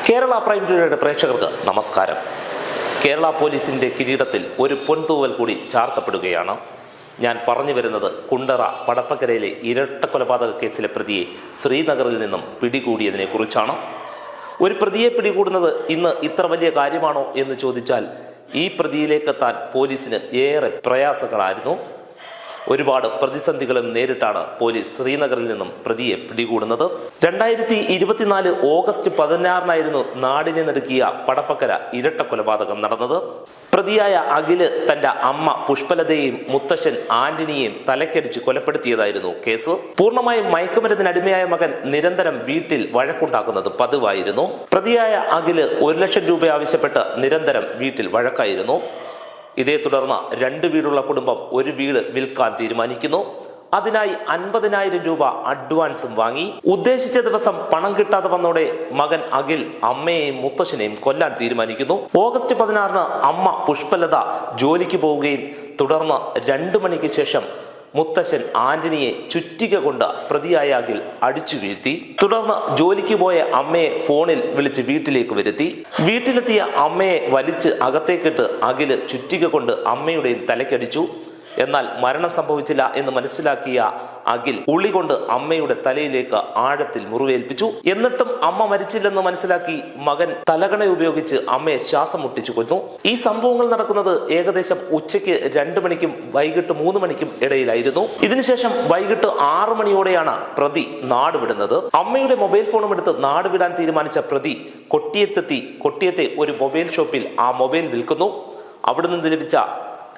Kerala prime ടിവിയുടെ പ്രേക്ഷകർക്ക് നമസ്കാരം. കേരള പോലീസിന്റെ കിരീടത്തിൽ ഒരു പൊൻതൂവൽ കൂടി ചാർത്തപ്പെടുകയാണ്. ഞാൻ പറഞ്ഞു വരുന്നത് കുണ്ടറ പടപ്പക്കരയിലെ ഇരട്ട കൊലപാതക കേസിലെ പ്രതിയെ ശ്രീനഗറിൽ നിന്നും പിടികൂടിയതിനെ കുറിച്ചാണ്. ഒരു പ്രതിയെ പിടികൂടുന്നത് ഇന്ന് ഇത്ര വലിയ കാര്യമാണോ എന്ന് ചോദിച്ചാൽ ഈ പ്രതിയിലേക്കെത്താൻ പോലീസിന് ഏറെ പ്രയാസങ്ങളായിരുന്നു. ഒരുപാട് പ്രതിസന്ധികളും നേരിട്ടാണ് പോലീസ് ശ്രീനഗറിൽ നിന്നും പ്രതിയെ പിടികൂടുന്നത്. 2024 ഓഗസ്റ്റ് 16 നാടിനെ നടുക്കിയ പടപ്പക്കര ഇരട്ട കൊലപാതകം നടന്നത്. പ്രതിയായ അഖില് തന്റെ അമ്മ പുഷ്പലതയെയും മുത്തശ്ശൻ ആന്റണിയെയും തലക്കടിച്ച് കൊലപ്പെടുത്തിയതായിരുന്നു കേസ്. പൂർണ്ണമായും മയക്കുമരുന്നിന് അടിമയായ മകൻ നിരന്തരം വീട്ടിൽ വഴക്കുണ്ടാക്കുന്നത് പതിവായിരുന്നു. പ്രതിയായ അഖില് 1 ലക്ഷം രൂപ ആവശ്യപ്പെട്ട് നിരന്തരം വീട്ടിൽ വഴക്കായിരുന്നു. ഇതേ തുടർന്ന് 2 വീടുള്ള കുടുംബം ഒരു വീട് വിൽക്കാൻ തീരുമാനിക്കുന്നു. അതിനായി 50,000 രൂപ അഡ്വാൻസും വാങ്ങി. ഉദ്ദേശിച്ച ദിവസം പണം കിട്ടാതെ വന്നോടെ മകൻ അഖിൽ അമ്മയെയും മുത്തശ്ശനെയും കൊല്ലാൻ തീരുമാനിക്കുന്നു. ഓഗസ്റ്റ് 16 അമ്മ പുഷ്പലത ജോലിക്ക് പോവുകയും തുടർന്ന് 2 മണിക്ക് ശേഷം മുത്തശ്ശൻ ആന്റണിയെ ചുറ്റിക കൊണ്ട് പ്രതിയായ അഖിൽ അടിച്ചു വീഴ്ത്തി. തുടർന്ന് ജോലിക്ക് പോയ അമ്മയെ ഫോണിൽ വിളിച്ച് വീട്ടിലേക്ക് വരുത്തി. വീട്ടിലെത്തിയ അമ്മയെ വലിച്ച് അകത്തേക്കിട്ട് അഖില് ചുറ്റിക കൊണ്ട് അമ്മയുടെയും തലക്കടിച്ചു. എന്നാൽ മരണം സംഭവിച്ചില്ല എന്ന് മനസ്സിലാക്കിയ അഖിൽ ഉളി കൊണ്ട് അമ്മയുടെ തലയിലേക്ക് ആഴത്തിൽ മുറിവേൽപ്പിച്ചു. എന്നിട്ടും അമ്മ മരിച്ചില്ലെന്ന് മനസ്സിലാക്കി മകൻ തലകണ ഉപയോഗിച്ച് അമ്മയെ ശ്വാസം മുട്ടിച്ചു കൊന്നു. ഈ സംഭവങ്ങൾ നടക്കുന്നത് ഏകദേശം ഉച്ചയ്ക്ക് 2 മണിക്കും വൈകിട്ട് 3 മണിക്കും ഇടയിലായിരുന്നു. ഇതിനുശേഷം വൈകിട്ട് 6 മണിയോടെയാണ് പ്രതി നാട് വിടുന്നത്. അമ്മയുടെ മൊബൈൽ ഫോണും എടുത്ത് നാട് വിടാൻ തീരുമാനിച്ച പ്രതി കൊട്ടിയത്തെ ഒരു മൊബൈൽ ഷോപ്പിൽ ആ മൊബൈൽ വിൽക്കുന്നു. അവിടെ നിന്ന് ലഭിച്ച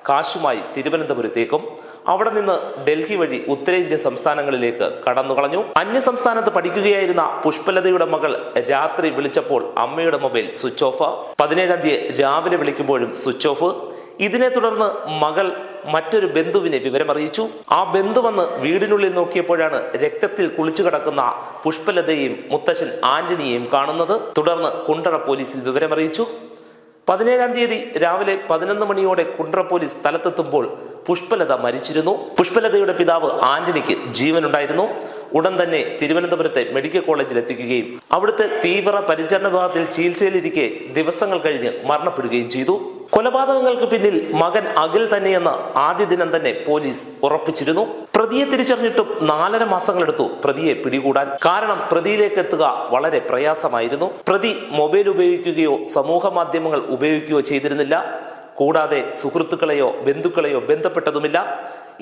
കാശുമായി തിരുവനന്തപുരത്തേക്കും അവിടെ നിന്ന് ഡൽഹി വഴി ഉത്തരേന്ത്യൻ സംസ്ഥാനങ്ങളിലേക്ക് കടന്നുകളഞ്ഞു. അന്യസംസ്ഥാനത്ത് പഠിക്കുകയായിരുന്ന പുഷ്പലതയുടെ മകൾ രാത്രി വിളിച്ചപ്പോൾ അമ്മയുടെ മൊബൈൽ സ്വിച്ച് ഓഫ്. 17-ാം തീയതി രാവിലെ വിളിക്കുമ്പോഴും സ്വിച്ച് ഓഫ്. ഇതിനെ തുടർന്ന് മകൾ മറ്റൊരു ബന്ധുവിനെ വിവരമറിയിച്ചു. ആ ബന്ധു വന്ന് വീടിനുള്ളിൽ നോക്കിയപ്പോഴാണ് രക്തത്തിൽ കുളിച്ചു കിടക്കുന്ന പുഷ്പലതയെയും മുത്തശ്ശൻ ആന്റണിയെയും കാണുന്നത്. തുടർന്ന് കുണ്ടറ പോലീസിൽ വിവരമറിയിച്ചു. 17-ാം തീയതി രാവിലെ 11 മണിയോടെ കുണ്ടറ പോലീസ് സ്ഥലത്തെത്തുമ്പോൾ പുഷ്പലത മരിച്ചിരുന്നു. പുഷ്പലതയുടെ പിതാവ് ആന്റണിക്ക് ജീവനുണ്ടായിരുന്നു. ഉടൻ തന്നെ തിരുവനന്തപുരത്തെ മെഡിക്കൽ കോളേജിൽ എത്തിക്കുകയും അവിടുത്തെ തീവ്ര പരിചരണ വിഭാഗത്തിൽ ചികിത്സയിലിരിക്കെ ദിവസങ്ങൾ കഴിഞ്ഞ് മരണപ്പെടുകയും ചെയ്തു. കൊലപാതകങ്ങൾക്ക് പിന്നിൽ മകൻ അഖിൽ തന്നെയെന്ന് ആദ്യ ദിനം തന്നെ പോലീസ് ഉറപ്പിച്ചിരുന്നു. പ്രതിയെ തിരിച്ചറിഞ്ഞിട്ടും 4.5 മാസങ്ങളെടുത്തു പ്രതിയെ പിടികൂടാൻ. കാരണം പ്രതിയിലേക്ക് എത്തുക വളരെ പ്രയാസമായിരുന്നു. പ്രതി മൊബൈൽ ഉപയോഗിക്കുകയോ സമൂഹ മാധ്യമങ്ങൾ ഉപയോഗിക്കുകയോ ചെയ്തിരുന്നില്ല. കൂടാതെ സുഹൃത്തുക്കളെയോ ബന്ധുക്കളെയോ ബന്ധപ്പെട്ടതുമില്ല.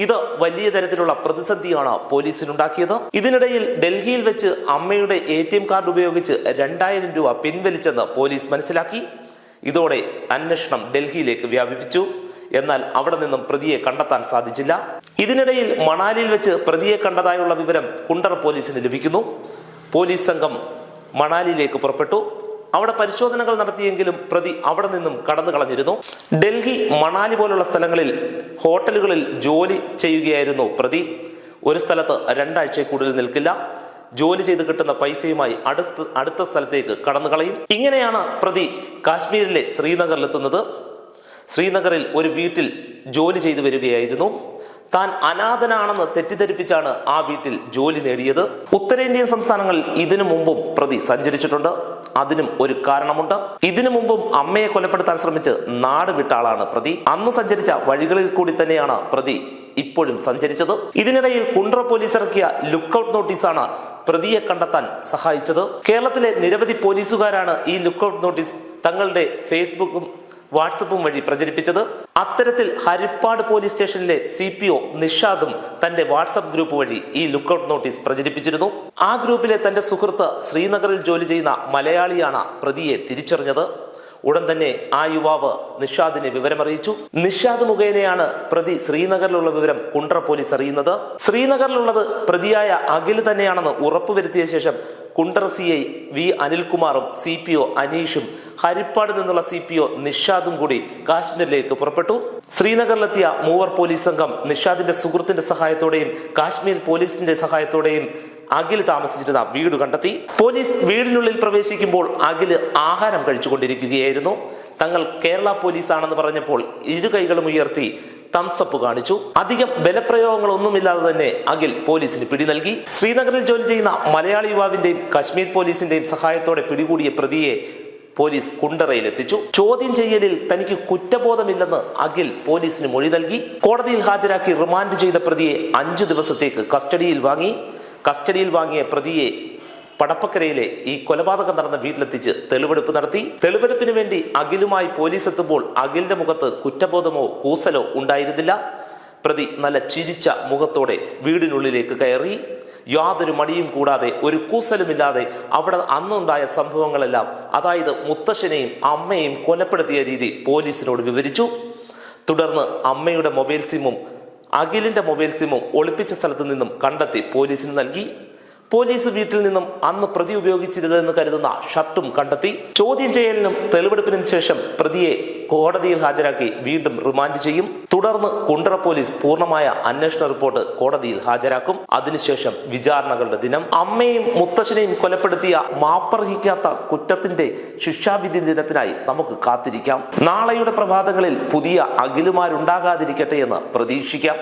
ഇത് വലിയ തരത്തിലുള്ള പ്രതിസന്ധിയാണ് പോലീസിനുണ്ടാക്കിയത്. ഇതിനിടയിൽ ഡൽഹിയിൽ വെച്ച് അമ്മയുടെ ATM കാർഡ് ഉപയോഗിച്ച് 2,000 രൂപ പിൻവലിച്ചെന്ന് പോലീസ് മനസ്സിലാക്കി. ഇതോടെ അന്വേഷണം ഡൽഹിയിലേക്ക് വ്യാപിപ്പിച്ചു. എന്നാൽ അവിടെ നിന്നും പ്രതിയെ കണ്ടെത്താൻ സാധിച്ചില്ല. ഇതിനിടയിൽ മണാലിയിൽ വെച്ച് പ്രതിയെ കണ്ടതായുള്ള വിവരം കുണ്ടറ പോലീസിന് ലഭിക്കുന്നു. പോലീസ് സംഘം മണാലിയിലേക്ക് പുറപ്പെട്ടു. അവിടെ പരിശോധനകൾ നടത്തിയെങ്കിലും പ്രതി അവിടെ നിന്നും കടന്നു കളഞ്ഞിരുന്നു. ഡൽഹി, മണാലി പോലുള്ള സ്ഥലങ്ങളിൽ ഹോട്ടലുകളിൽ ജോലി ചെയ്യുകയായിരുന്നു പ്രതി. ഒരു സ്ഥലത്ത് 2 ആഴ്ച കൂടുതൽ നിൽക്കില്ല. ജോലി ചെയ്ത് കിട്ടുന്ന പൈസയുമായി അടുത്ത സ്ഥലത്തേക്ക് കടന്നു കളയും. ഇങ്ങനെയാണ് പ്രതി കാശ്മീരിലെ ശ്രീനഗറിലെത്തുന്നത്. ശ്രീനഗറിൽ ഒരു വീട്ടിൽ ജോലി ചെയ്തു വരികയായിരുന്നു. താൻ അനാഥനാണെന്ന് തെറ്റിദ്ധരിപ്പിച്ചാണ് ആ വീട്ടിൽ ജോലി നേടിയത്. ഉത്തരേന്ത്യൻ സംസ്ഥാനങ്ങളിൽ ഇതിനു മുമ്പും പ്രതി സഞ്ചരിച്ചിട്ടുണ്ട്. അതിനും ഒരു കാരണമുണ്ട്. ഇതിനു മുമ്പും അമ്മയെ കൊലപ്പെടുത്താൻ ശ്രമിച്ച് നാട് വിട്ട ആളാണ് പ്രതി. അന്ന് സഞ്ചരിച്ച വഴികളിൽ കൂടി തന്നെയാണ് പ്രതി ഇപ്പോഴും സഞ്ചരിച്ചത്. ഇതിനിടയിൽ കുണ്ടറ പോലീസ് ഇറക്കിയ ലുക്കൌട്ട് നോട്ടീസാണ് പ്രതിയെ കണ്ടെത്താൻ സഹായിച്ചത്. കേരളത്തിലെ നിരവധി പോലീസുകാരാണ് ഈ ലുക്കൌട്ട് നോട്ടീസ് തങ്ങളുടെ ഫേസ്ബുക്കും വാട്സപ്പും വഴി പ്രചരിപ്പിച്ചത്. അത്തരത്തിൽ ഹരിപ്പാട് പോലീസ് സ്റ്റേഷനിലെ CPO നിഷാദും തന്റെ വാട്സപ്പ് ഗ്രൂപ്പ് വഴി ഈ ലുക്കൌട്ട് നോട്ടീസ് പ്രചരിപ്പിച്ചിരുന്നു. ആ ഗ്രൂപ്പിലെ തന്റെ സുഹൃത്ത് ശ്രീനഗറിൽ ജോലി ചെയ്യുന്ന മലയാളിയാണ് പ്രതിയെ തിരിച്ചറിഞ്ഞത്. ഉടൻ തന്നെ ആ യുവാവ് നിഷാദിനെ വിവരമറിയിച്ചു. നിഷാദ് മുഖേനയാണ് പ്രതി ശ്രീനഗറിലുള്ള വിവരം കുണ്ടറ പോലീസ് അറിയുന്നത്. ശ്രീനഗറിലുള്ളത് പ്രതിയായ അഖിൽ തന്നെയാണെന്ന് ഉറപ്പുവരുത്തിയ ശേഷം Kundara CI V അനിൽകുമാറും CPO അനീഷും Harippad നിന്നുള്ള CPO നിഷാദും കൂടി കാശ്മീരിലേക്ക് പുറപ്പെട്ടു. ശ്രീനഗറിലെത്തിയ മൂവർ പോലീസ് സംഘം നിഷാദിന്റെ സുഹൃത്തിന്റെ സഹായത്തോടെയും കാശ്മീർ പോലീസിന്റെ സഹായത്തോടെയും അഖിൽ താമസിച്ചിരുന്ന വീട് കണ്ടെത്തി. പോലീസ് വീടിനുള്ളിൽ പ്രവേശിക്കുമ്പോൾ അഖിൽ ആഹാരം കഴിച്ചുകൊണ്ടിരിക്കുകയായിരുന്നു. തങ്ങൾ കേരള പോലീസ് ആണെന്ന് പറഞ്ഞപ്പോൾ 2 കൈകളും ഉയർത്തി തംസപ്പ് കാണിച്ചു. അധികം ബലപ്രയോഗങ്ങളൊന്നുമില്ലാതെ തന്നെ അഖിൽ പോലീസിന് പിടി നൽകി. ശ്രീനഗറിൽ ജോലി ചെയ്യുന്ന മലയാളി യുവാവിന്റെയും കശ്മീർ പോലീസിന്റെയും സഹായത്തോടെ പിടികൂടിയ പ്രതിയെ പോലീസ് കുണ്ടറയിലെത്തിച്ചു. ചോദ്യം ചെയ്യലിൽ തനിക്ക് കുറ്റബോധമില്ലെന്ന് അഖിൽ പോലീസിന് മൊഴി നൽകി. കോടതിയിൽ ഹാജരാക്കി റിമാൻഡ് ചെയ്ത പ്രതിയെ 5 ദിവസത്തേക്ക് കസ്റ്റഡിയിൽ വാങ്ങി. കസ്റ്റഡിയിൽ വാങ്ങിയ പ്രതിയെ പടപ്പക്കരയിലെ ഈ കൊലപാതകം നടന്ന വീട്ടിലെത്തിച്ച് തെളിവെടുപ്പ് നടത്തി. തെളിവെടുപ്പിന് വേണ്ടി അഖിലുമായി പോലീസ് എത്തുമ്പോൾ അഖിലിന്റെ മുഖത്ത് കുറ്റബോധമോ കൂസലോ ഉണ്ടായിരുന്നില്ല. പ്രതി നല്ല ചിരിച്ച മുഖത്തോടെ വീടിനുള്ളിലേക്ക് കയറി. യാതൊരു മടിയും കൂടാതെ, ഒരു കൂസലുമില്ലാതെ അവിടെ അന്നുണ്ടായ സംഭവങ്ങളെല്ലാം, അതായത് മുത്തശ്ശനെയും അമ്മയെയും കൊലപ്പെടുത്തിയ രീതി പോലീസിനോട് വിവരിച്ചു. തുടർന്ന് അമ്മയുടെ മൊബൈൽ സിമ്മും അഖിലിന്റെ മൊബൈൽ സിമ്മും ഒളിപ്പിച്ച സ്ഥലത്ത് നിന്നും കണ്ടെത്തി പോലീസിന് നൽകി. പോലീസ് വീട്ടിൽ നിന്നും അന്ന് പ്രതി ഉപയോഗിച്ചിരുന്നതെന്ന് കരുതുന്ന ഷർട്ടും കണ്ടെത്തി. ചോദ്യം ചെയ്യലിനും തെളിവെടുപ്പിനും ശേഷം പ്രതിയെ കോടതിയിൽ ഹാജരാക്കി വീണ്ടും റിമാൻഡ് ചെയ്യും. തുടർന്ന് കുണ്ടറ പോലീസ് പൂർണ്ണമായ അന്വേഷണ റിപ്പോർട്ട് കോടതിയിൽ ഹാജരാക്കും. അതിനുശേഷം വിചാരണകളുടെ ദിനം. അമ്മയും മുത്തശ്ശനെയും കൊലപ്പെടുത്തിയ മാപ്പർഹിക്കാത്ത കുറ്റത്തിന്റെ ശിക്ഷാവിധി ദിനത്തിനായി നമുക്ക് കാത്തിരിക്കാം. നാളെയുടെ പ്രഭാതങ്ങളിൽ പുതിയ അഖിലുമാരുണ്ടാകാതിരിക്കട്ടെ എന്ന് പ്രതീക്ഷിക്കാം.